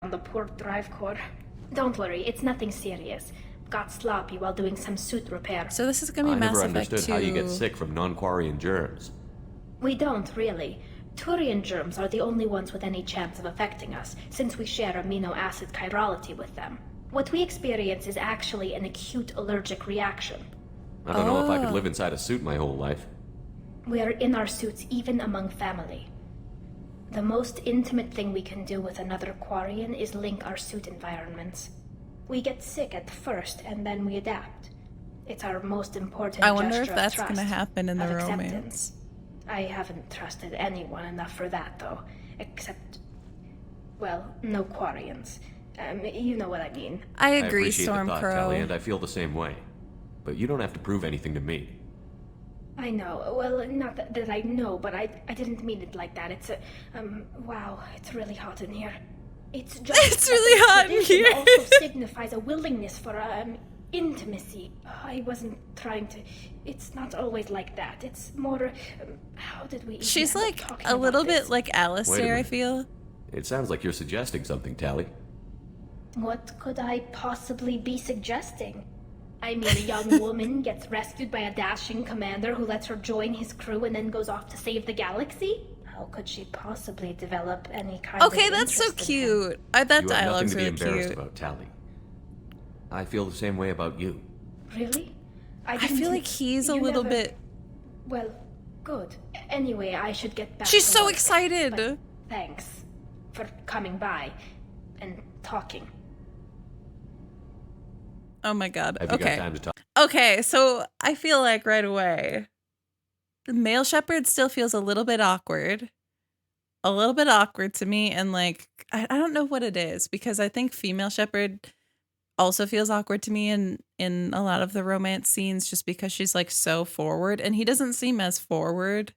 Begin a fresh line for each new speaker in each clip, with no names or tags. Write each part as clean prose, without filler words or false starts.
on the port drive core. Don't worry, it's nothing serious. Got sloppy while doing some suit repair.
So this is gonna be
I
Mass
never
Effect
understood
2.
how you get sick from non-Quarian germs.
We don't, really. Turian germs are the only ones with any chance of affecting us, since we share amino acid chirality with them. What we experience is actually an acute allergic reaction.
I don't know if I could live inside a suit my whole life.
We are in our suits even among family. The most intimate thing we can do with another Quarian is link our suit environments. We get sick at first, and then we adapt. It's our most important
I wonder if
gesture
that's
of trust,
gonna happen in the
of
romance.
acceptance. I haven't trusted anyone enough for that, though. Except, well, no Quarians. You know what I mean.
I agree,
appreciate the thought,
Stormcrow.
Tali, and I feel the same way. But you don't have to prove anything to me.
I know. Well, not that I know, but I didn't mean it like that. It's wow, it's really hot in here. It's just
It's really hot in
tradition
here.
also signifies a willingness for intimacy. I wasn't trying to. It's not always like that. It's more. How did we? even
She's
end up
like
talking
a little
about this?
bit like Alistair, I
minute.
feel.
It sounds like you're suggesting something, Tali.
What could I possibly be suggesting? I mean, a young woman gets rescued by a dashing commander who lets her join his crew and then goes off to save the galaxy? How could she possibly develop any kind of
Okay, that's so
interest in him?
cute. That
You have nothing
dialogue's
to be
really
embarrassed
cute.
about, Tali. I feel the same way about you.
Really?
I
didn't-
feel like he's a
you
little
never-
bit.
Well, good. Anyway, I should get back
She's
to
so
work,
excited.
but thanks for coming by and talking.
Oh my god.
Have you got
Okay.
time to talk?
Okay, so I feel like right away, the male shepherd still feels a little bit awkward. A little bit awkward to me, and like I don't know what it is, because I think female shepherd also feels awkward to me in a lot of the romance scenes, just because she's like so forward, and he doesn't seem as forward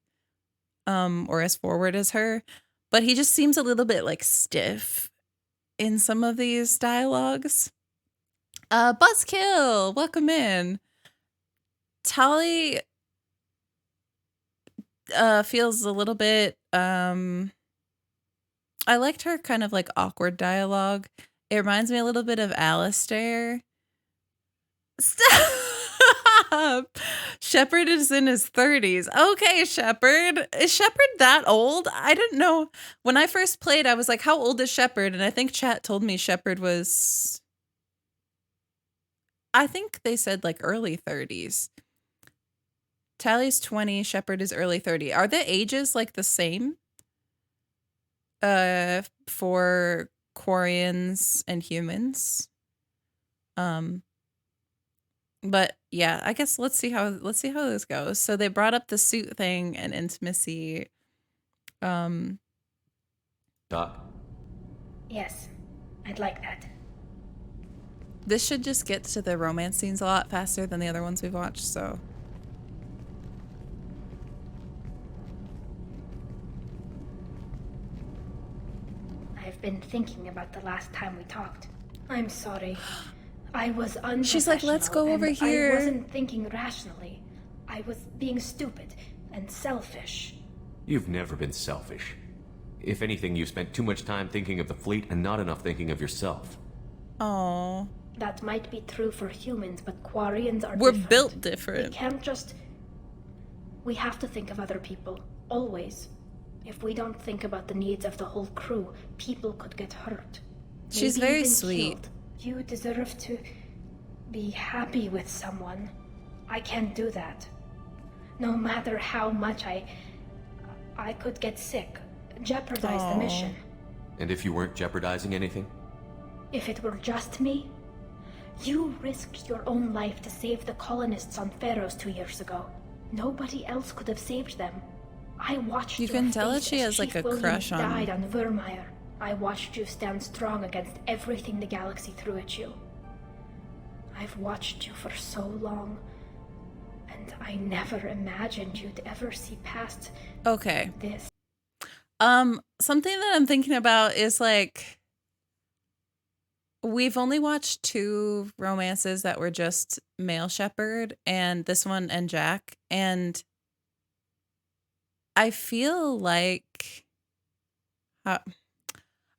or as forward as her, but he just seems a little bit like stiff in some of these dialogues. Buzzkill, welcome in. Tali feels a little bit I liked her kind of like awkward dialogue. It reminds me a little bit of Alistair. Stop. Shepard is in his 30s. Okay, Shepard. Is Shepard that old? I didn't know. When I first played, I was like, how old is Shepard? And I think chat told me Shepard was, I think they said like early 30s. Tali's 20, Shepard is early 30. Are the ages like the same? For Quarians and humans. But yeah, I guess let's see how this goes. So they brought up the suit thing and intimacy.
Talk.
Yes, I'd like that.
This should just get to the romance scenes a lot faster than the other ones we've watched, so.
I've been thinking about the last time we talked. I'm sorry. I was unprofessional.
She's like, let's go
and
over here.
I wasn't thinking rationally. I was being stupid and selfish.
You've never been selfish. If anything, you spent too much time thinking of the fleet and not enough thinking of yourself.
Oh,
That might be true for humans, but Quarians are
we're
different.
built
We
different.
can't just... We have to think of other people. Always. If we don't think about the needs of the whole crew, people could get hurt.
She's
Maybe
very
even
sweet.
killed. You deserve to be happy with someone. I can't do that. No matter how much I could get sick, jeopardize the mission.
And if you weren't jeopardizing anything?
If it were just me, you risked your own life to save the colonists on Pharaohs 2 years ago. Nobody else could have saved them. I watched
You
your
can tell that
face
she
as
has, like,
Chief
a
Williams
crush on-
died on Vermeer. I watched you stand strong against everything the galaxy threw at you. I've watched you for so long, and I never imagined you'd ever see past
Okay.
this.
Something that I'm thinking about is like, we've only watched 2 romances that were just male shepherd, and this one and Jack, and I feel like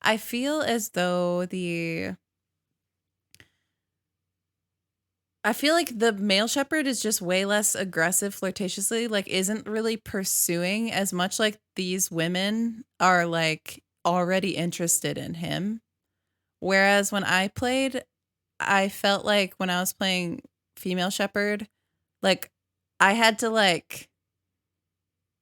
I feel as though I feel like the male shepherd is just way less aggressive flirtatiously, like isn't really pursuing as much, like these women are like already interested in him. Whereas when I played, I felt like when I was playing female shepherd, like I had to like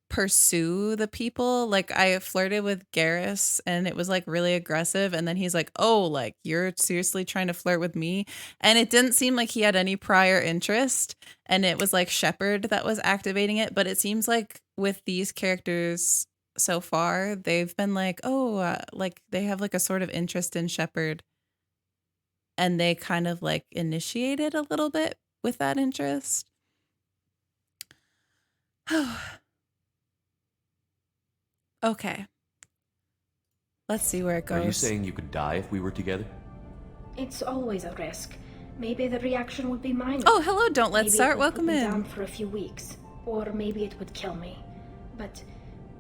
pursue the people. Like I flirted with Garrus and it was like really aggressive, and then he's like, "Oh, like you're seriously trying to flirt with me?" And it didn't seem like he had any prior interest, and it was like Shepard that was activating it, but it seems like with these characters so far, they've been like, "Oh, like they have like a sort of interest in Shepard." And they kind of like initiated a little bit with that interest. Okay. Let's see where it goes.
Are you saying you could die if we were together?
It's always a risk. Maybe the reaction would be minor.
Oh, hello, don't let's
Maybe
start.
it would
Welcome
put me
in.
down for a few weeks, or maybe it would kill me. But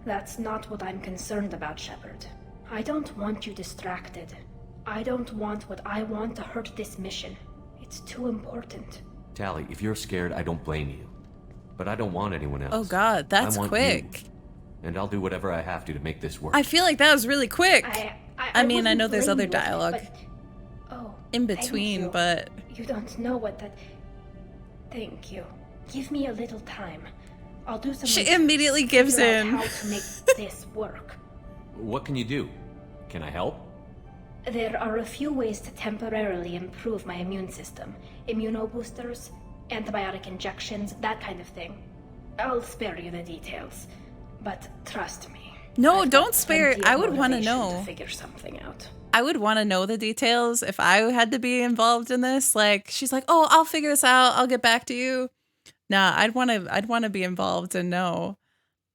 that's not what I'm concerned about, Shepard. I don't want you distracted. I don't want what I want to hurt this mission. It's too important.
Tali, if you're scared, I don't blame you. But I don't want anyone else.
Oh God, that's
I want
quick.
you. And I'll do whatever I have to make this work.
I feel like that was really quick. I mean, I
wouldn't
know there's
blame
other
you,
dialogue in
thank
between,
you.
but
You don't know what that... Thank you. Give me a little time. I'll do some
she
research,
immediately gives
figure out
in.
how to make this work.
What can you do? Can I help?
There are a few ways to temporarily improve my immune system. Immunoboosters, antibiotic injections, that kind of thing. I'll spare you the details. But trust me.
No,
I've
don't
got
spare.
plenty
I
of
would want to
motivation
know.
to figure something out.
I would want to know the details if I had to be involved in this. Like she's like, "Oh, I'll figure this out. I'll get back to you." Nah, I'd want to be involved and know.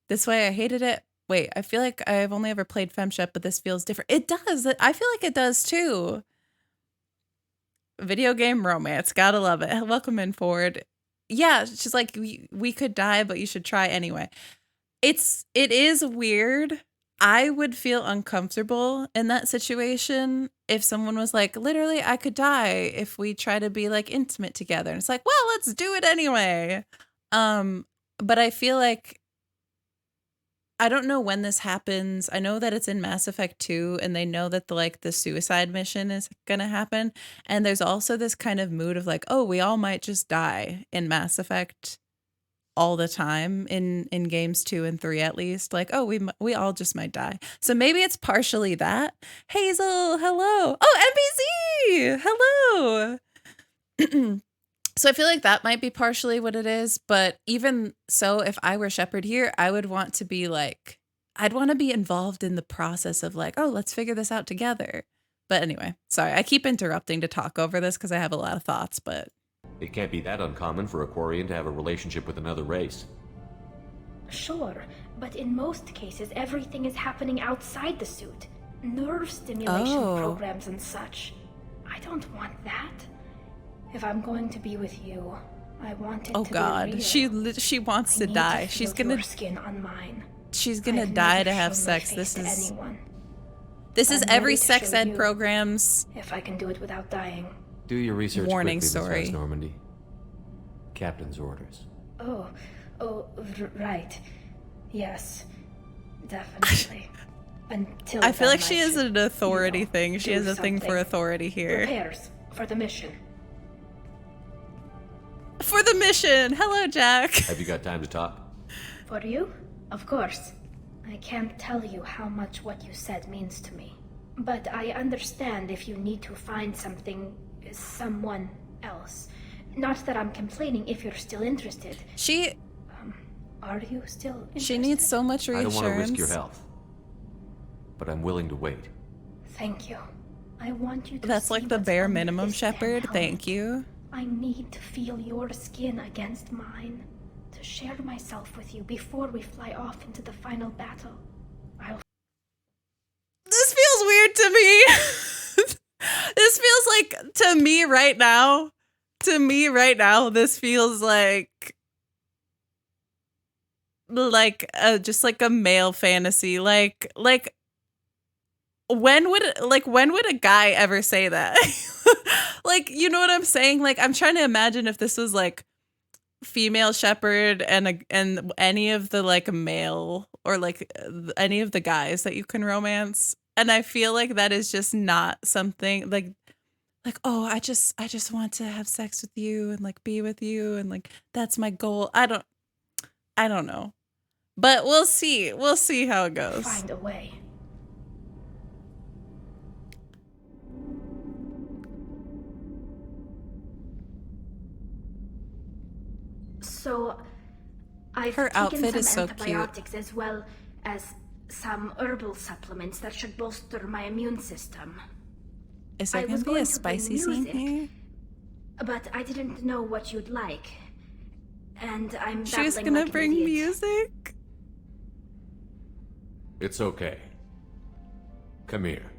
This way I hated it. Wait, I feel like I've only ever played FemShep, but this feels different. It does. I feel like it does too. Video game romance. Gotta love it. Welcome in, Ford. Yeah, she's like, we could die, but you should try anyway. It is weird. I would feel uncomfortable in that situation if someone was like, literally, I could die if we try to be like intimate together. And it's like, well, let's do it anyway. But I feel like I don't know when this happens. I know that it's in Mass Effect 2 and they know that the suicide mission is going to happen. And there's also this kind of mood of like, oh, we all might just die in Mass Effect all the time in games 2 and 3 at least. Like, oh, we all just might die. So maybe it's partially that. Hazel, hello. Oh, NPC, hello. So I feel like that might be partially what it is, but even so, if I were Shepard here, I would want to be like, I'd want to be involved in the process of like, oh, let's figure this out together. But anyway, sorry, I keep interrupting to talk over this because I have a lot of thoughts, but...
It can't be that uncommon for a Quarian to have a relationship with another race.
Sure, but in most cases, everything is happening outside the suit. Nerve stimulation programs and such. I don't want that. If I'm going to be with you, I want it to be real.
She wants to die. She's gonna
your skin on mine.
She's gonna die to have sex. This is
I'm
every
ready to
sex
show
ed
you
program's
if I can do it without dying.
Do your research
warning
quickly,
story.
Miss Normandy. Captain's orders.
Right. Yes, definitely. Until
I feel
then,
like she has an authority thing. She
do
has a thing for
something.
authority here.
Repairs for the mission.
For the mission. Hello, Jack.
Have you got time to talk?
For you? Of course. I can't tell you how much what you said means to me. But I understand if you need to find someone else. Not that I'm complaining if you're still interested. Are you still interested?
She needs so much reassurance.
I don't want to risk your health. But I'm willing to wait.
Thank you. I want you to
That's
see
like the
what's
bare
under
minimum,
this
Shepard.
damn
Thank
helmet.
you.
I need to feel your skin against mine. To share myself with you before we fly off into the final battle.
This feels weird to me. This feels like, to me right now, this feels like just like a male fantasy. Like when would a guy ever say that? Like, you know what I'm saying? Like, I'm trying to imagine if this was like female shepherd and any of the like male or like any of the guys that you can romance, and I feel like that is just not something like, oh, I just want to have sex with you and like be with you and like that's my goal. I don't know, but we'll see how it goes.
Find a way. So, I've
Her
taken
outfit
some
is so cute.
antibiotics as well as some herbal supplements that should bolster my immune system.
Is there
I
gonna
was
be a
going to play
spicy scene
music,
here?
but I didn't know what you'd like. And I'm
She was
babbling
gonna
like an
bring
idiot.
music?
It's okay. Come here.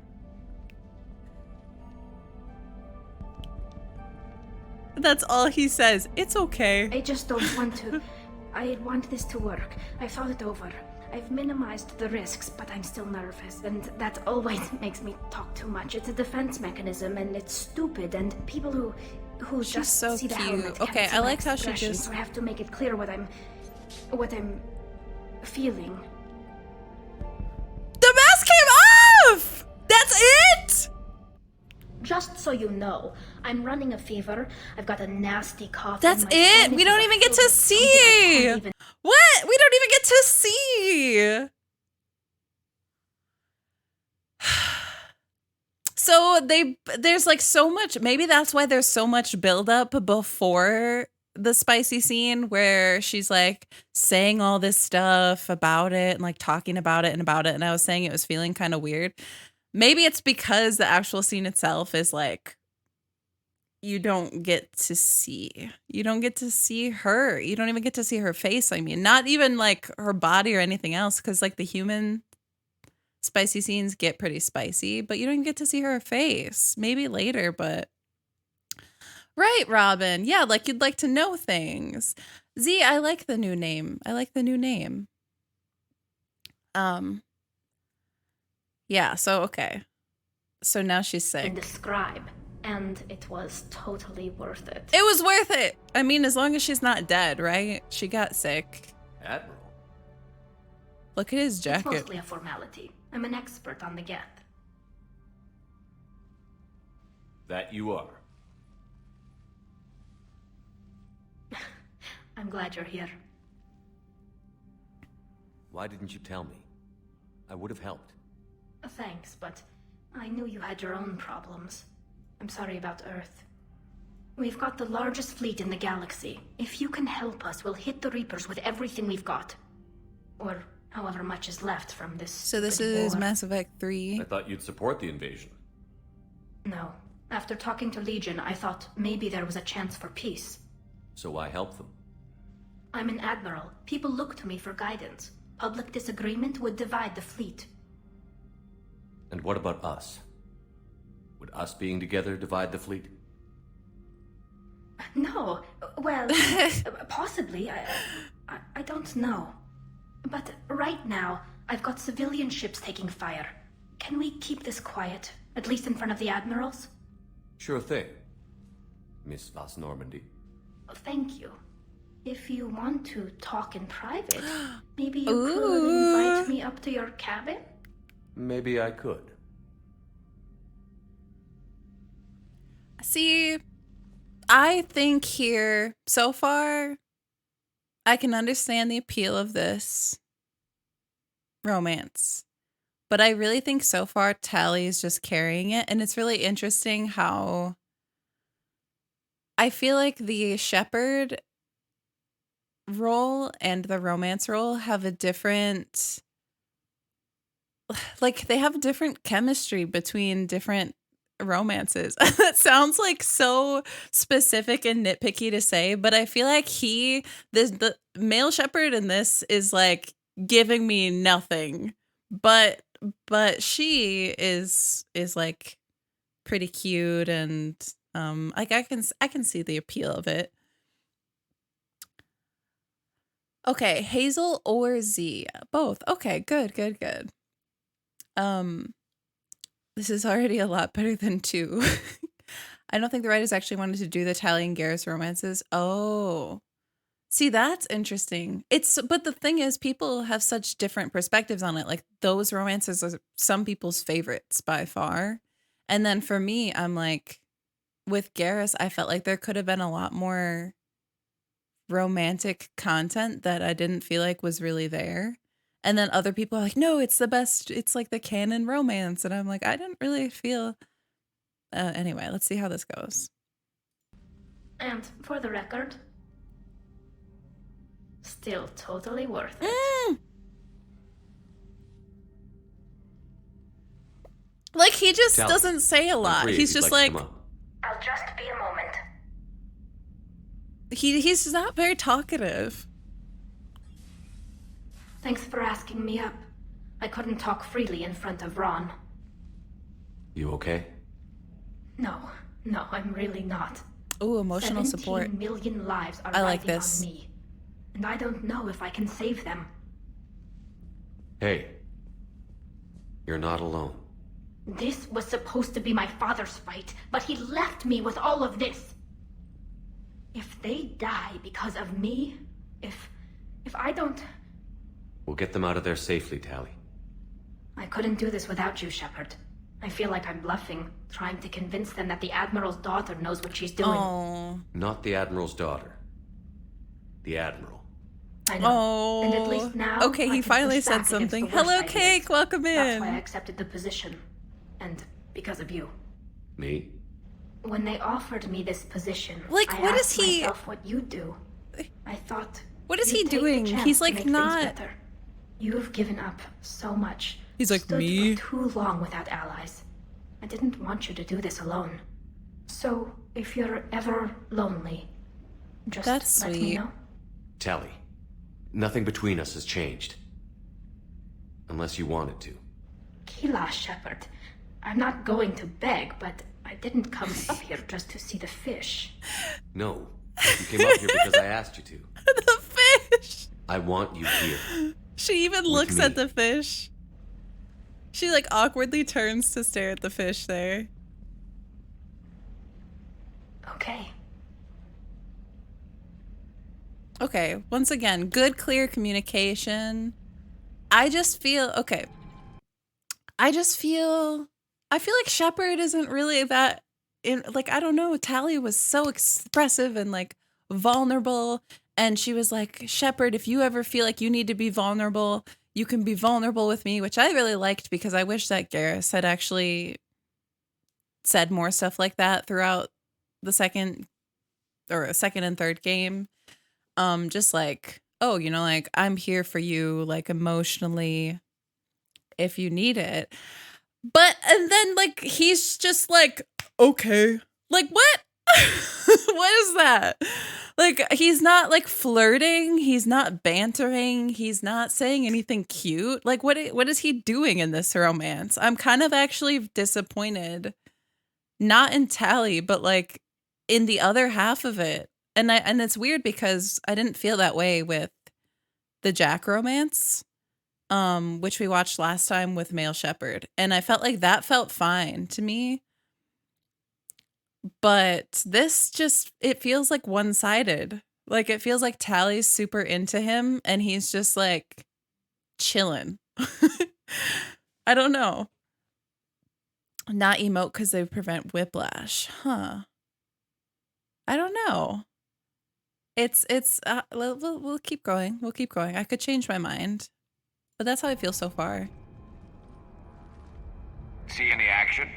That's all he says. It's okay.
I just don't want to. I want this to work. I've thought it over. I've minimized the risks, but I'm still nervous, and that always makes me talk too much. It's a defense mechanism, and it's stupid, and people who
She's
just
so
see the
cute.
helmet can't
Okay,
see
I
my
liked how she
expression,
just-
So I have to make it clear what I'm feeling.
The mask came off! That's it?
Just so you know, I'm running a fever. I've got a nasty cough.
That's
and my
it?
sinuses
We don't
are
even get
filled
to
with something I
see!
can't even-
What? We don't even get to see! So there's like so much, maybe that's why there's so much buildup before the spicy scene where she's like saying all this stuff about it and like talking about it and about it. And I was saying it was feeling kind of weird. Maybe it's because the actual scene itself is like, you don't get to see her. You don't even get to see her face. I mean, not even like her body or anything else. Cause like the human spicy scenes get pretty spicy, but you don't get to see her face. Maybe later, but right, Robin. Yeah, like you'd like to know things. Z, I like the new name. Yeah, so okay. So now she's
can
sick.
describe, and it was totally worth it.
It was worth it. I mean, as long as she's not dead, right? She got sick.
Admiral.
Look at his
It's
jacket.
mostly a formality. I'm an expert on the Geth.
That you are.
I'm glad you're here.
Why didn't you tell me? I would have helped.
Thanks, but I knew you had your own problems. I'm sorry about Earth. We've got the largest fleet in the galaxy. If you can help us, we'll hit the Reapers with everything we've got. Or however much is left from this.
So this
stupid
is
war.
Mass Effect 3.
I thought you'd support the invasion.
No. After talking to Legion, I thought maybe there was a chance for peace.
So I helped them.
I'm an admiral. People look to me for guidance. Public disagreement would divide the fleet.
And what about us? Would us being together divide the fleet?
No. Well, possibly. I don't know. But right now, I've got civilian ships taking fire. Can we keep this quiet? At least in front of the admirals?
Sure thing, Miss Vas Normandy.
Thank you. If you want to talk in private, maybe you
Ooh.
could invite me up to your cabin?
Maybe I could.
See, I think here, so far, I can understand the appeal of this romance. But I really think so far Tali is just carrying it. And it's really interesting how I feel like the shepherd role and the romance role have a different, like they have different chemistry between different romances. That sounds like so specific and nitpicky to say, but I feel like the male shepherd in this is like giving me nothing, but she is like pretty cute and like I can see the appeal of it. Okay, Hazel or Z? Both. Okay, good. This is already a lot better than 2. I don't think the writers actually wanted to do the Tali and Garrus romances. Oh. See, that's interesting. But the thing is, people have such different perspectives on it. Like, those romances are some people's favorites by far. And then for me, I'm like, with Garrus, I felt like there could have been a lot more romantic content that I didn't feel like was really there. And then other people are like, no, it's the best. It's like the canon romance. And I'm like, I didn't really feel... anyway, let's see how this goes.
And for the record, still totally worth it.
Like, he just
Tali,
doesn't say a lot. He's just like...
I'll just be a moment.
He's not very talkative.
Thanks for asking me up. I couldn't talk freely in front of Ron.
You okay?
No, I'm really not.
Ooh, emotional support.
17 million lives are
I like
riding
this.
on me. And I don't know if I can save them.
Hey. You're not alone.
This was supposed to be my father's fight, but he left me with all of this. If they die because of me, if I don't...
We'll get them out of there safely, Tali.
I couldn't do this without you, Shepard. I feel like I'm bluffing, trying to convince them that the Admiral's daughter knows what she's doing.
Oh.
Not the Admiral's daughter. The Admiral.
I know.
Oh.
And at least now...
Okay,
I
he
can
finally
push
said
back against
something.
the worst
Hello,
ideas.
Cake. Welcome in.
That's why I accepted the position. And because of you.
Me?
When they offered me this position,
Like,
I
what is
asked
he...
myself what you do. I thought...
What is
you'd
he
take the
doing?
chance
He's
to
like
make things
not...
better. You've given up so much.
He's like,
Stood
me?
for too long without allies. I didn't want you to do this alone. So, if you're ever lonely, just
That's
let me
sweet.
know.
Tali. Nothing between us has changed. Unless you wanted to.
Kila, Shepard. I'm not going to beg, but I didn't come up here just to see the fish.
No. You came up here because I asked you to.
The fish!
I want you here.
She even
With
looks
me.
at the fish. She like awkwardly turns to stare at the fish there.
Okay.
Okay, once again, good, clear communication. I feel like Shepard isn't really that like, I don't know, Tali was so expressive and like vulnerable, and she was like, Shepard, if you ever feel like you need to be vulnerable, you can be vulnerable with me, which I really liked because I wish that Garrus had actually said more stuff like that throughout the second and third game. Just like, oh, you know, like, I'm here for you, like, emotionally if you need it. But, and then, like, he's just like, okay. Like, what? What is that? Like, he's not, like, flirting. He's not bantering. He's not saying anything cute. Like, what is he doing in this romance? I'm kind of actually disappointed. Not in Tali, but, like, in the other half of it. And it's weird because I didn't feel that way with the Jack romance, which we watched last time with Male Shepherd. And I felt like that felt fine to me. But this just, it feels like one-sided. Like, it feels like Tali's super into him and he's just like chilling. I don't know. Not emote because they prevent whiplash. Huh. I don't know. We'll keep going. We'll keep going. I could change my mind, but that's how I feel so far.
See any action?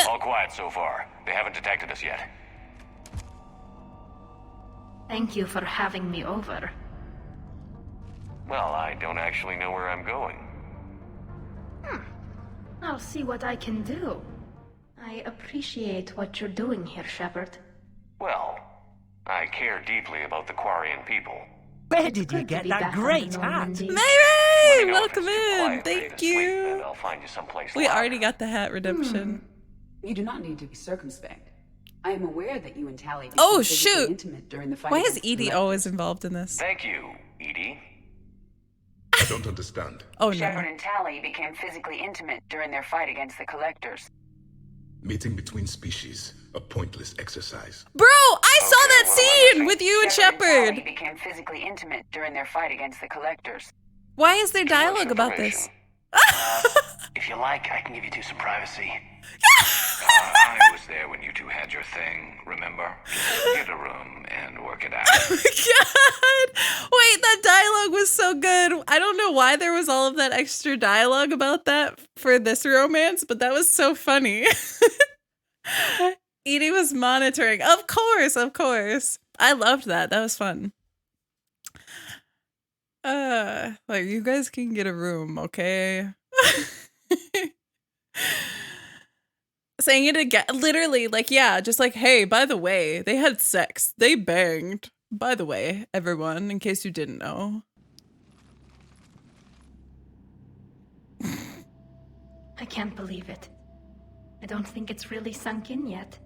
All quiet so far. They haven't detected us yet.
Thank you for having me over.
Well, I don't actually know where I'm going.
I'll see what I can do. I appreciate what you're doing here, Shepard.
Well, I care deeply about the Quarian people.
Where did you
Good to
get
be
that
back on
great
the
hat?
Normandy.
Let
Mary,
me know if
welcome
it's too
in.
quiet for you
Thank
to sleep,
you.
and I'll find you someplace
We
louder.
already got the hat redemption.
You do not need to be circumspect. I am aware that you and Tali became
Oh,
physically
intimate
intimate during the fight.
Why is
against the
Edie
Lepers.
always involved in this?
Thank you, Edie.
don't understand.
Oh
Shepard
no.
and Tali became physically intimate during their fight against the Collectors.
Meeting between species, a pointless exercise.
Bro, I saw
Okay,
that
what am I
scene
missing?
with you and
Shepard and
Shepard.
Tali became physically intimate during their fight against the Collectors.
Why is there
Too much
dialogue about this?
information. If you like, I can give you two some privacy. I was there when you two had your thing, remember? Just get a room and work it out.
Oh my god! Wait, that dialogue was so good. I don't know why there was all of that extra dialogue about that for this romance, but that was so funny. Edie was monitoring. Of course, of course. I loved that. That was fun. Like you guys can get a room, okay? Saying it again, literally, like, yeah, just like, hey, by the way, they had sex. They banged. By the way, everyone, in case you didn't know.
I can't believe it. I don't think it's really sunk in yet.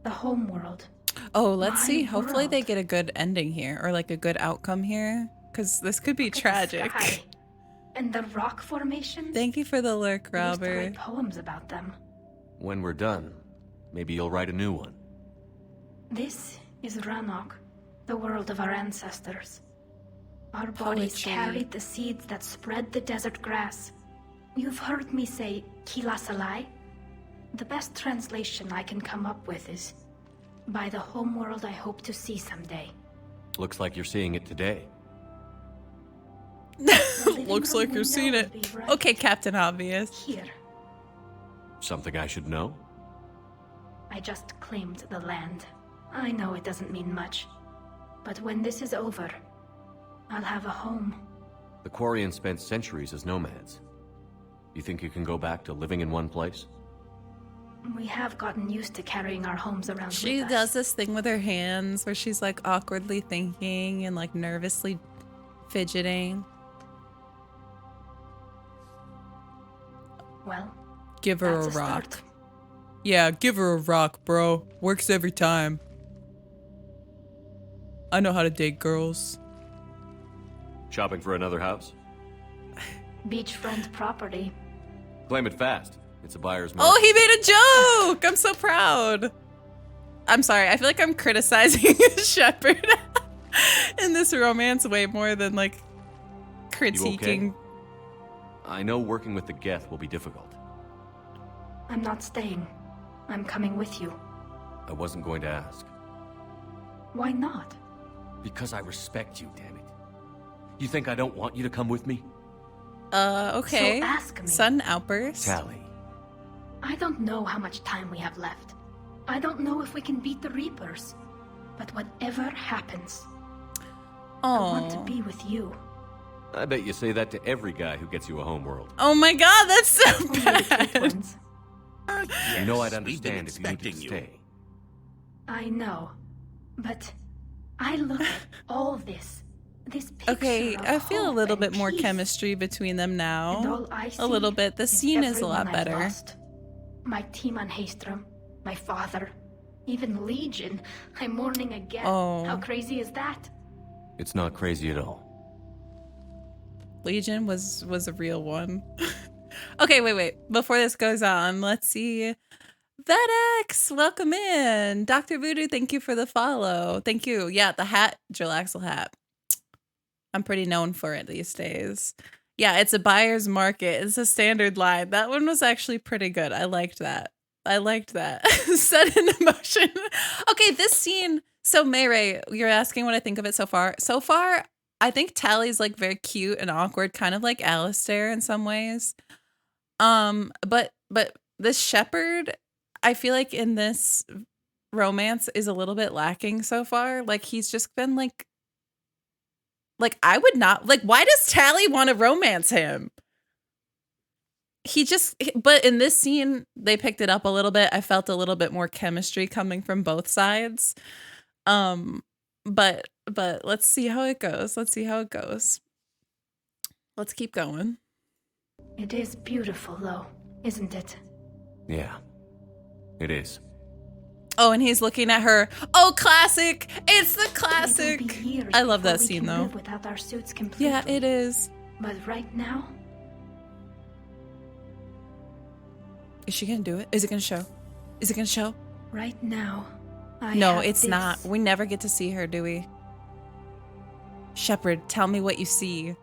The Homeworld.
Oh, let's
My
see. Hopefully they
world.
get a good ending here, or like a good outcome here, because this could be
Look at the
tragic.
sky. And the rock formations.
Thank you for the lurk,
I used to
Robert.
write poems about them.
When we're done, maybe you'll write a new one.
This is Ranok, the world of our ancestors. Our bodies
Poetry.
carried the seeds that spread the desert grass. You've heard me say Kilasalai. The best translation I can come up with is, by the homeworld I hope to see someday.
Looks like you're seeing it today.
Looks like you're seeing it. Okay, Captain Obvious.
Here,
Something I should know?
I just claimed the land. I know it doesn't mean much, but when this is over, I'll have a home.
The Quarians spent centuries as nomads. You think you can go back to living in one place?
We have gotten used to carrying our homes around
She
with
does
us.
this thing with her hands where she's like awkwardly thinking and like nervously fidgeting.
Well,
Give her a
that's
rock.
start.
Yeah, give her a rock, bro. Works every time. I know how to date girls.
Shopping for another house?
Beachfront property.
Claim it fast. It's a buyer's market.
Oh, he made a joke! I'm so proud. I'm sorry, I feel like I'm criticizing Shepard in this romance way more than like critiquing.
I know working with the Geth will be difficult.
I'm not staying. I'm coming with you.
I wasn't going to ask.
Why not?
Because I respect you, damn it. You think I don't want you to come with me?
Okay.
So ask me.
Sudden outburst.
Tali.
I don't know how much time we have left. I don't know if we can beat the Reapers. But whatever happens, I want to
Oh.
be with you.
I bet you say that to every guy who gets you a homeworld.
Oh my god, that's so
Only the cute
bad.
ones.
You know I'd
we've been
understand if you needed to
expecting you.
stay.
I know. But I look at all this. This picture
Okay,
of
I feel a
hope
little
and
bit more
peace.
chemistry between them
And
now.
all I see
A little bit. The scene is a lot
everyone I've
better.
lost. My team on Haystrom, my father, even Legion. I'm mourning again.
Oh.
How crazy is that?
It's not crazy at all.
Legion was a real one. Okay, wait. Before this goes on, let's see. VetX, welcome in. Dr. Voodoo, thank you for the follow. Thank you. Yeah, the hat, Jillaxel hat. I'm pretty known for it these days. Yeah, it's a buyer's market. It's a standard line. That one was actually pretty good. I liked that. Set in motion. Okay, this scene. So, Mayray, you're asking what I think of it so far. So far, I think Tali's like very cute and awkward, kind of like Alistair in some ways. But this Shepard, I feel like in this romance is a little bit lacking so far. Like he's just been like I would not like. Why does Tali want to romance him? But in this scene, they picked it up a little bit. I felt a little bit more chemistry coming from both sides. But let's see how it goes. Let's keep going.
It is beautiful, though, isn't it?
Yeah, it is.
Oh, and he's looking at her. Oh, classic! It's the
It'll
classic.
be years
I love that
before we
scene
can
though.
live without our suits completely.
Yeah, it is.
But right now,
Is she gonna do it? Is it gonna show? Is it gonna show?
right now, I
No,
have
it's
this.
not. We never get to see her, do we? Shepard, tell me what you see.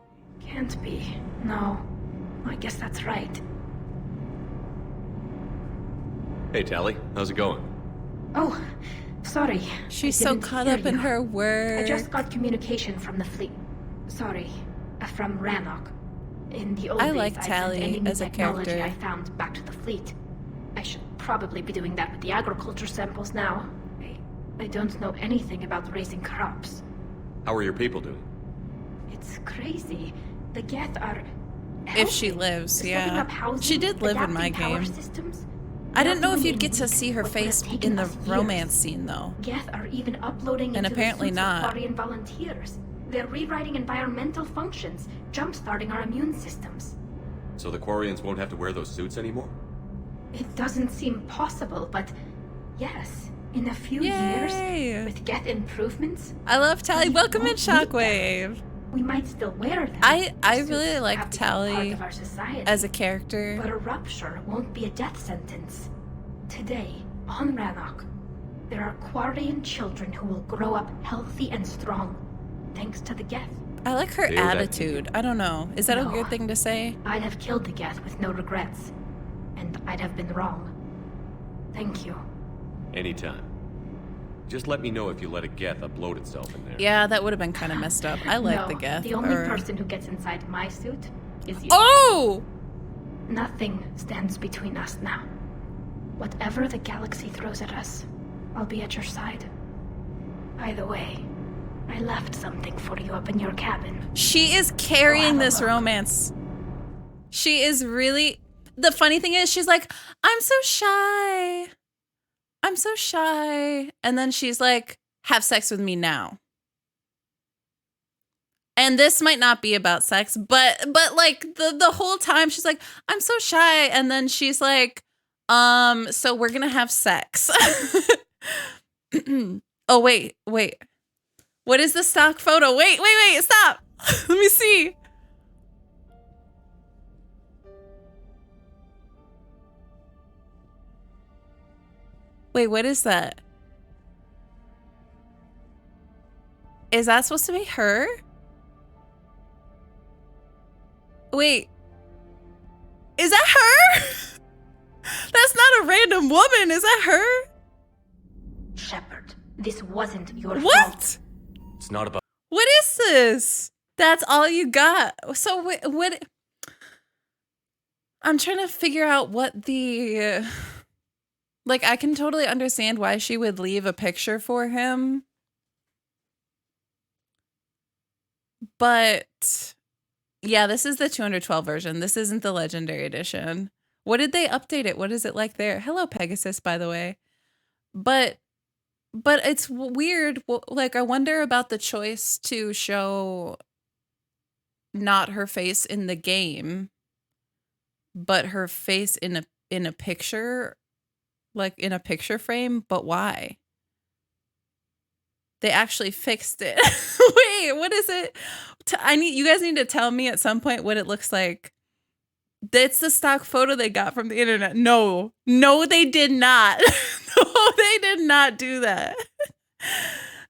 Can't be. No. I guess that's right.
Hey, Tali. How's it going?
Oh, sorry.
She's
I
so
didn't
caught
hear
up in
you.
her work.
I just got communication from the fleet. Sorry, from Rannoch. In the old
I
days,
like
I
Tali
sent enemy
as a
technology
character.
I found back to the fleet. I should probably be doing that with the agriculture samples now. I don't know anything about raising crops.
How are your people doing?
It's crazy. The Geth are.
If she
helping,
lives,
setting
yeah.
up housing,
She did live in my
adapting power
game.
systems.
I
They're
didn't know if
doing
you'd get to
weeks
see her
what would have
face
taken
in the
us years.
romance scene, though.
Geth are even uploading
And
into
apparently
the suits
not.
of Quarian volunteers. They're rewriting environmental functions, jump-starting our immune systems.
So the Quarians won't have to wear those suits anymore?
It doesn't seem possible, but yes, in a few
Yay!
years, with Geth improvements,
I love Tali.
we
Welcome in,
won't need them.
Shockwave.
We might still wear them.
I
The
really
suits
like
have become
Tali
part of our society.
as a character.
But a rupture won't be a death sentence. Today, on Rannoch, there are Quarian children who will grow up healthy and strong, thanks to the Geth.
I like her
Say that to
attitude. I don't know. Is that a
No.
weird thing to say?
I'd have killed the Geth with no regrets, and I'd have been wrong. Thank you.
Anytime. Just let me know if you let a Geth upload itself in there.
Yeah, that would have been kind of messed up. I like
No,
the Geth.
the only
or-
person who gets inside my suit is you.
Oh!
Nothing stands between us now. Whatever the galaxy throws at us, I'll be at your side. By the way, I left something for you up in your cabin.
She is carrying
have a
this
look.
romance. She is really. The funny thing is, she's like, I'm so shy. I'm so shy. And then she's like, have sex with me now. And this might not be about sex, but like the whole time she's like, I'm so shy. And then she's like, so we're gonna have sex. Oh, wait. What is the stock photo? Wait, stop. Let me see. Wait, what is that? Is that supposed to be her? Wait. Is that her? That's not a random woman. Is that her?
Shepard, this wasn't your fault.
What?
It's not about.
What is this? That's all you got. So what? I'm trying to figure out what the. Like, I can totally understand why she would leave a picture for him. But yeah, this is the 212 version. This isn't the Legendary Edition. What did they update it? What is it like there? Hello, Pegasus, by the way. But it's weird. Like, I wonder about the choice to show not her face in the game, but her face in a picture, like in a picture frame. But why? They actually fixed it. Wait, what is it? You guys need to tell me at some point what it looks like. That's the stock photo they got from the internet. No, they did not. No, they did not do that.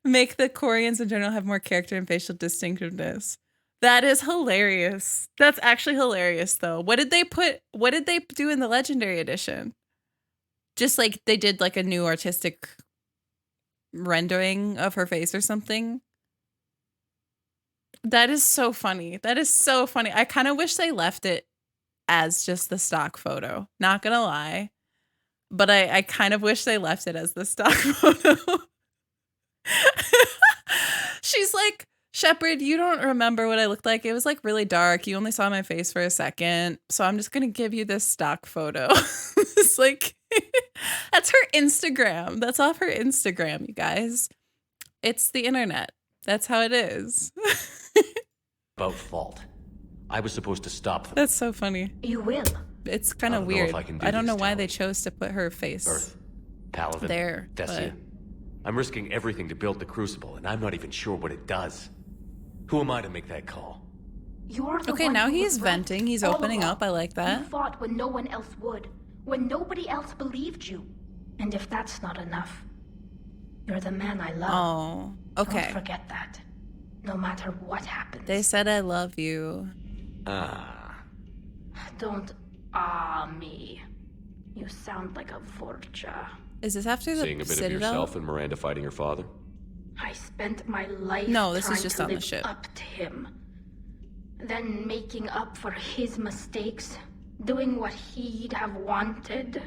Make the Quarians in general have more character and facial distinctiveness. That is hilarious. That's actually hilarious, though. What did they do in the Legendary Edition? Just like they did like a new artistic rendering of her face or something. That is so funny. I kind of wish they left it as just the stock photo. Not gonna lie. But I kind of wish they left it as the stock photo. She's like, Shepard, you don't remember what I looked like. It was like really dark. You only saw my face for a second. So I'm just gonna give you this stock photo. It's like, that's her Instagram. That's off her Instagram, you guys. It's the internet. That's how it is.
About fault. I was supposed to stop them.
That's so funny.
You will.
It's kind
I
of
don't know
weird.
if I can do
I don't
this,
know why
Tali.
they chose to put her face
Earth, Paladin,
there.
Dessia. I'm risking everything to build the Crucible, and I'm not even sure what it does. Who am I to make that call?
You're the
Okay,
one
now
who
he's
was right
venting. He's
all
opening
along.
up. I like
You
that.
fought when no one else would, when nobody else believed you. And if that's not enough, you're the man I love.
Oh, okay.
Don't forget that. No matter what happens.
They said I love you.
Don't me. You sound like a vorcha.
Is this after the
Seeing a bit of
Citadel?
yourself and Miranda fighting her father?
I spent my life
No, this is
trying
just
to
on the
live
ship.
up to him. Then making up for his mistakes, doing what he'd have wanted.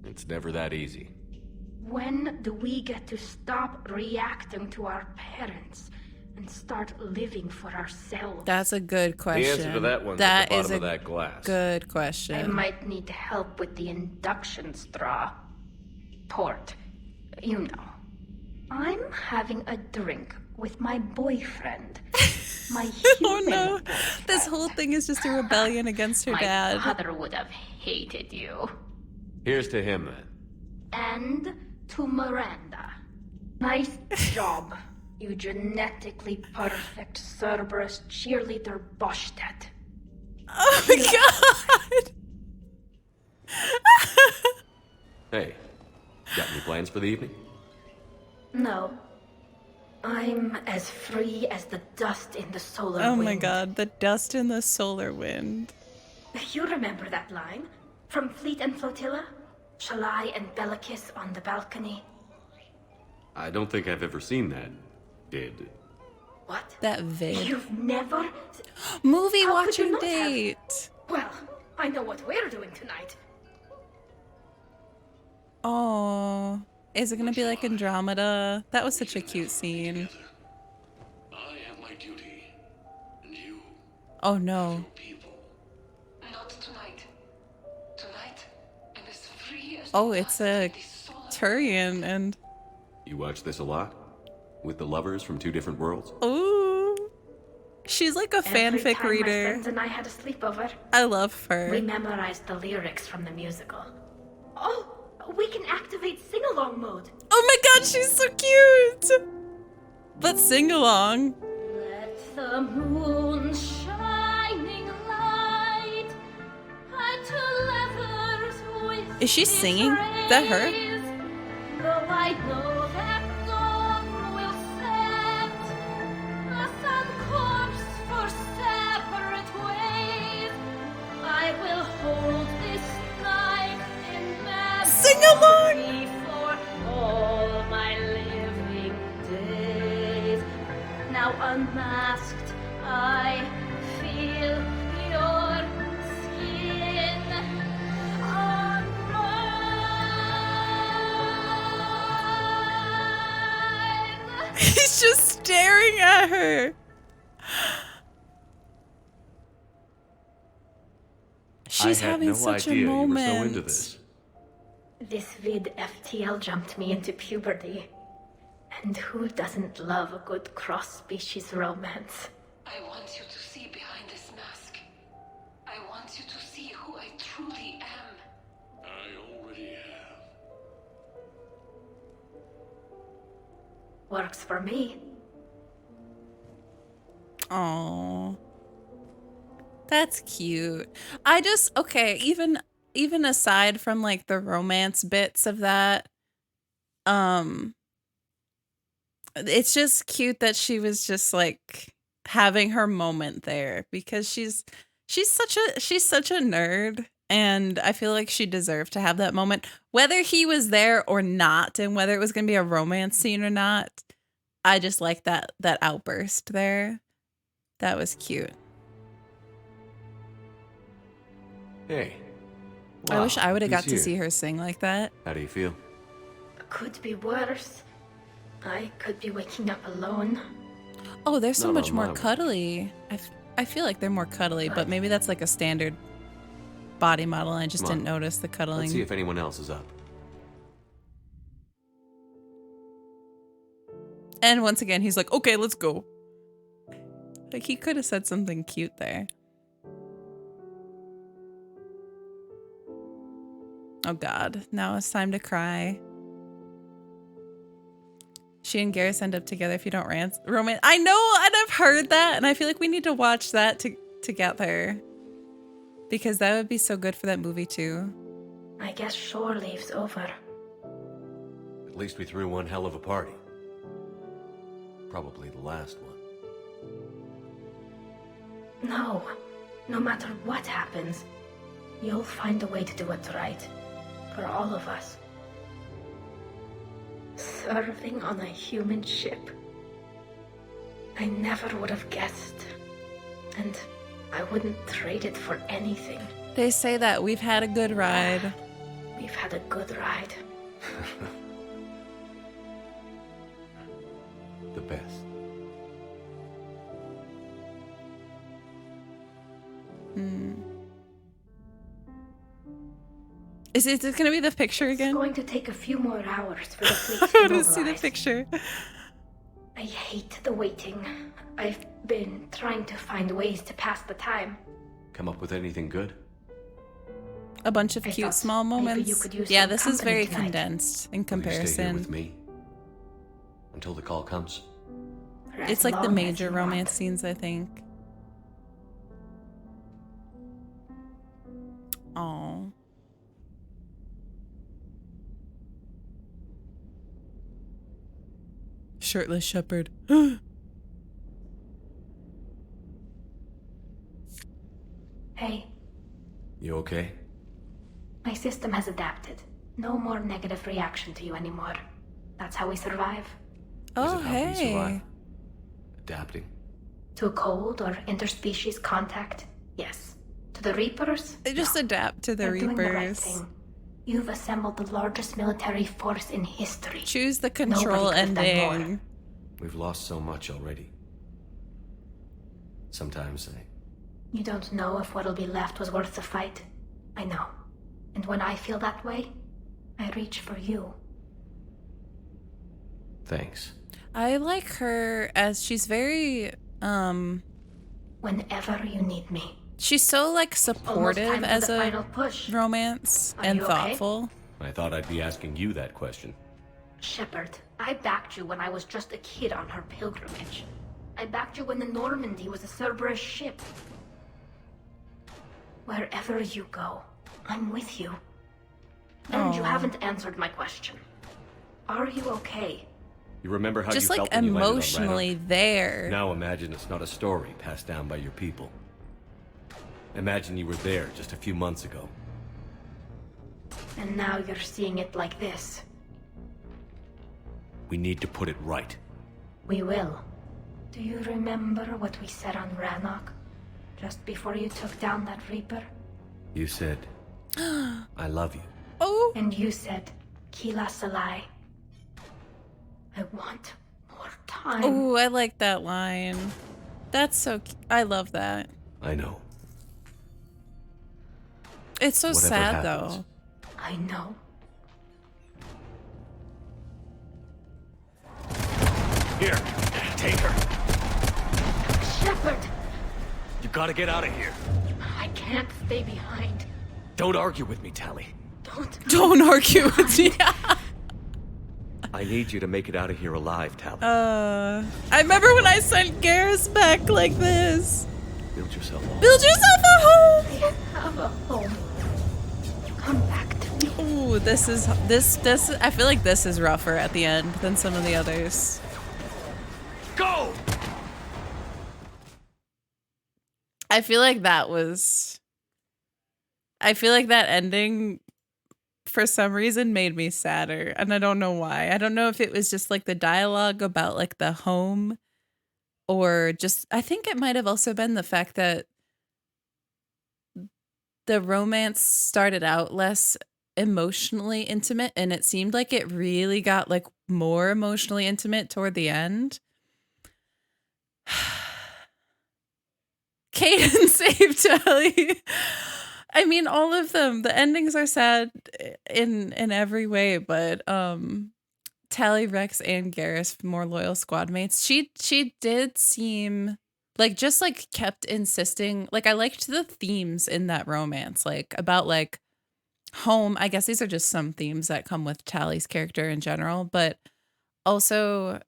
It's never that easy.
When do we get to stop reacting to our parents and start living for ourselves?
That's a good question.
The answer to that one's
That
at the
is
bottom
a
of that glass.
good
I
question.
might need help with the induction straw. Port. You know. I'm having a drink with my boyfriend. My
Oh
human
no.
boyfriend.
This whole thing is just a rebellion against her
My
dad.
father would have hated you.
Here's to him, then.
And to Miranda. Nice job, you genetically perfect Cerberus cheerleader Boschtet.
Oh my god.
Hey, got any plans for the evening?
No. I'm as free as the dust in the solar
Oh
wind.
my god, the dust in the solar wind.
You remember that line? From Fleet and Flotilla? Shalai and Bellicus on the balcony?
I don't think I've ever seen that. Did.
What?
That vid.
You've never...
Movie
How could you
watching
not have?
date.
Well, I know what we're doing tonight.
Oh, is it gonna be like Andromeda? That was such a cute scene.
I have my duty, and you,
Oh no.
people.
Not tonight. Tonight, I'm as free as
Oh, it's a
the solar.
Turian and
You watch this a lot? With the lovers from two different worlds?
ooh, she's like a
Every
fanfic
time my
reader.
friends and I had a sleepover,
I love her.
we memorized the lyrics from the musical. Oh, we can activate sing-along mode.
Oh my god, she's so cute. Let's sing along.
Let the moon shining light at lovers with
Is she
its
singing? Is that her?
rays. Though I know that dawn will set us on course for separate ways, I will hold this night in memory
Sing along.
for all my living days. Now unmasked, I feel your skin on mine.
He's just staring at her. She's
I had
having
no
such
idea
a moment.
you were so into this.
This vid FTL jumped me into puberty. And who doesn't love a good cross-species romance?
I want you to see behind this mask. I want you to see who I truly am.
I already have.
Works for me.
Oh, that's cute. Okay, even aside from like the romance bits of that, it's just cute that she was just like having her moment there because she's such a nerd, and I feel like she deserved to have that moment, whether he was there or not, and whether it was going to be a romance scene or not. I just like that outburst there. That was cute.
Hey.
I wish I would have got
he's
to see
here.
her sing like that.
How do you feel?
Could be worse. I could be waking up alone.
Oh, they're so
Not
much
on
more
my watch.
cuddly. I feel like they're more cuddly, but maybe that's like a standard body model and I just
Come on.
didn't notice the cuddling.
Let's see if anyone else is up.
And once again, he's like, okay, let's go. Like, he could have said something cute there. Oh God, now it's time to cry. She and Garrus end up together if you don't romance. I know, and I've heard that, and I feel like we need to watch that together. Because that would be so good for that movie too.
I guess shore leave's over.
At least we threw one hell of a party. Probably the last one.
No. No matter what happens, you'll find a way to do it right. For all of us. Serving on a human ship. I never would have guessed. And I wouldn't trade it for anything.
They say that we've had a good ride.
We've had a good ride.
The best.
Is it going to be the picture
It's
again?
going to take a few more hours for the fleet
I
to
want to see the
mobilize.
picture.
I hate the waiting. I've been trying to find ways to pass the time.
Come up with anything good?
A bunch of
I
cute
thought
small
maybe
moments.
you could use
Yeah,
some
this is
company
very
tonight.
condensed in
Will you stay here
comparison.
with me? Until the call comes?
For as
It's like the
long as
major
you
romance
want.
scenes, I think. Oh. Shirtless shepherd.
Hey,
You okay?
my system has adapted. No more negative reaction to you anymore. That's how we survive.
Oh,
Is it how we survive?
hey.
Adapting.
To cold or interspecies contact, yes. To the Reapers,
They just adapt to the
they're doing the right
Reapers.
thing. You've assembled the largest military force in history.
Choose the control
Nobody could've done more.
ending.
We've lost so much already. Sometimes
You don't know if what'll be left was worth the fight. I know. And when I feel that way, I reach for you.
Thanks.
I like her as she's very,
Whenever you need me.
she's so like
Almost
supportive
time for
as
the
a
final push.
romance
Are
and
you okay?
thoughtful.
I thought I'd be asking you that question.
Shepard, I backed you when I was just a kid on her pilgrimage. I backed you when the Normandy was a Cerberus ship. Wherever you go, I'm with you. And you
Aw.
haven't answered my question. Are you okay?
You remember how
Just
you
like
felt when you landed on
emotionally
Rannoch?
there.
Now imagine it's not a story passed down by your people. Imagine you were there just a few months ago.
And now you're seeing it like this.
We need to put it right.
We will. Do you remember what we said on Rannoch? Just before you took down that Reaper?
You said, I love you.
Oh,
And you said, Kila Salai. I want more time.
oh, I like that line. That's so. I love that.
I know.
It's so
Whatever
sad
happens.
though.
I know.
Here, take her.
Shepard!
You gotta get out of here.
I can't stay behind.
Don't argue with me, Tali.
Don't argue with me.
I need you to make it out of here alive, Tali.
I remember when I sent Garrus back like this.
Build yourself up.
Build yourself a home.
I have a home. Come back to me.
Ooh, this. I feel like this is rougher at the end than some of the others.
Go!
I feel like that ending for some reason made me sadder, and I don't know why. I don't know if it was just like the dialogue about like the home, or just I think it might have also been the fact that the romance started out less emotionally intimate, and it seemed like it really got like more emotionally intimate toward the end. Kaden saved Tali. I mean, all of them. The endings are sad in every way, but Tali, Rex, and Garrus, more loyal squad mates. She did seem like just like kept insisting. Like I liked the themes in that romance, like about like home. I guess these are just some themes that come with Tali's character in general, but also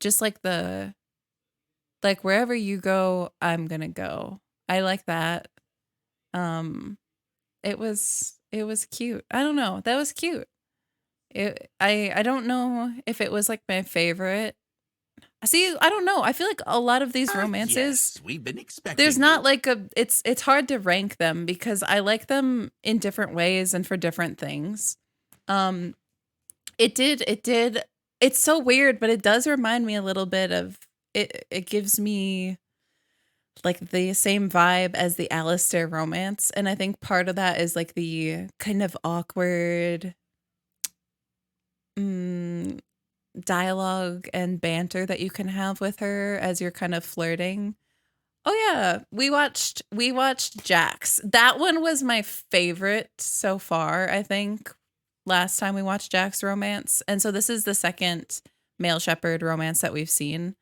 just like the like wherever you go, I'm gonna go. I like that. It was cute. I don't know. That was cute. I don't know if it was like my favorite. See, I don't know. I feel like a lot of these romances,
Yes, we've been expecting
there's not
you.
like it's hard to rank them because I like them in different ways and for different things. Um it's so weird, but it does remind me a little bit of it gives me like the same vibe as the Alistair romance, and I think part of that is like the kind of awkward dialogue and banter that you can have with her as you're kind of flirting. Oh yeah, we watched Jax. That one was my favorite so far, I think. Last time we watched Jax romance. And so this is the second male shepherd romance that we've seen.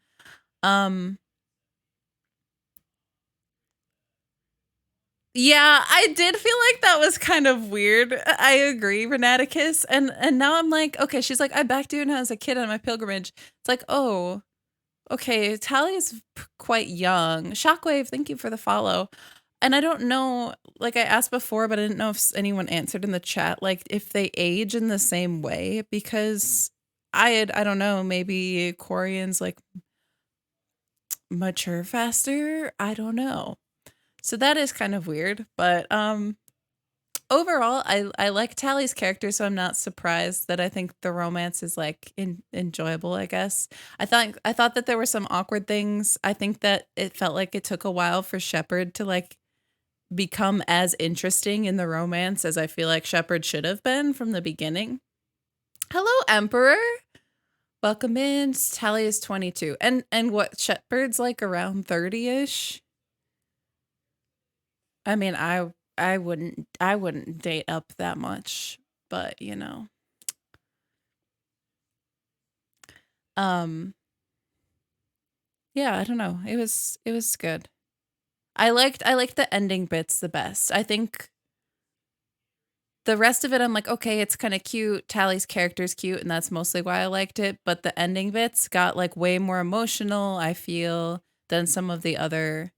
Yeah, I did feel like that was kind of weird. I agree, Renaticus. And now I'm like, okay, she's like, I backed you when I was a kid on my pilgrimage. It's like, oh, okay, Tally's quite young. Shockwave, thank you for the follow. And I don't know, like I asked before, but I didn't know if anyone answered in the chat, like if they age in the same way, because I don't know, maybe Quarian's like mature faster. I don't know. So that is kind of weird, but overall, I like Tally's character, so I'm not surprised that I think the romance is like enjoyable, I guess. I thought that there were some awkward things. I think that it felt like it took a while for Shepard to like become as interesting in the romance as I feel like Shepard should have been from the beginning. Hello, Emperor. Welcome in. Tally is 22. And what, Shepard's like around 30-ish? I mean, I wouldn't date up that much, but you know. Yeah, I don't know. It was good. I liked the ending bits the best. I think the rest of it I'm like, okay, it's kind of cute. Tally's character's cute, and that's mostly why I liked it, but the ending bits got like way more emotional, I feel, than some of the other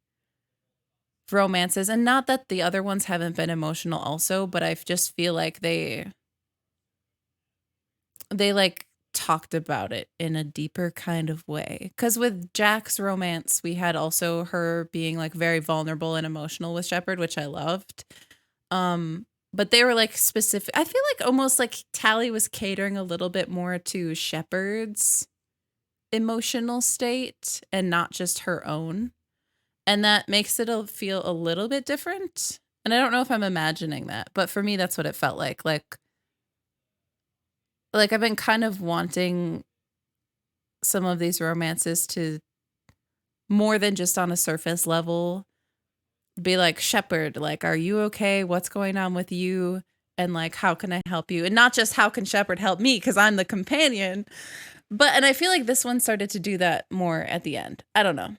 romances. And not that the other ones haven't been emotional also, but I just feel like they like talked about it in a deeper kind of way. Because with Jack's romance, we had also her being like very vulnerable and emotional with Shepard, which I loved. But they were like specific. I feel like almost like Tally was catering a little bit more to Shepard's emotional state and not just her own. And that makes it feel a little bit different. And I don't know if I'm imagining that, but for me, that's what it felt like. Like I've been kind of wanting some of these romances to more than just on a surface level be like, Shepard, like, are you okay? What's going on with you? And like, how can I help you? And not just how can Shepard help me because I'm the companion. And I feel like this one started to do that more at the end. I don't know.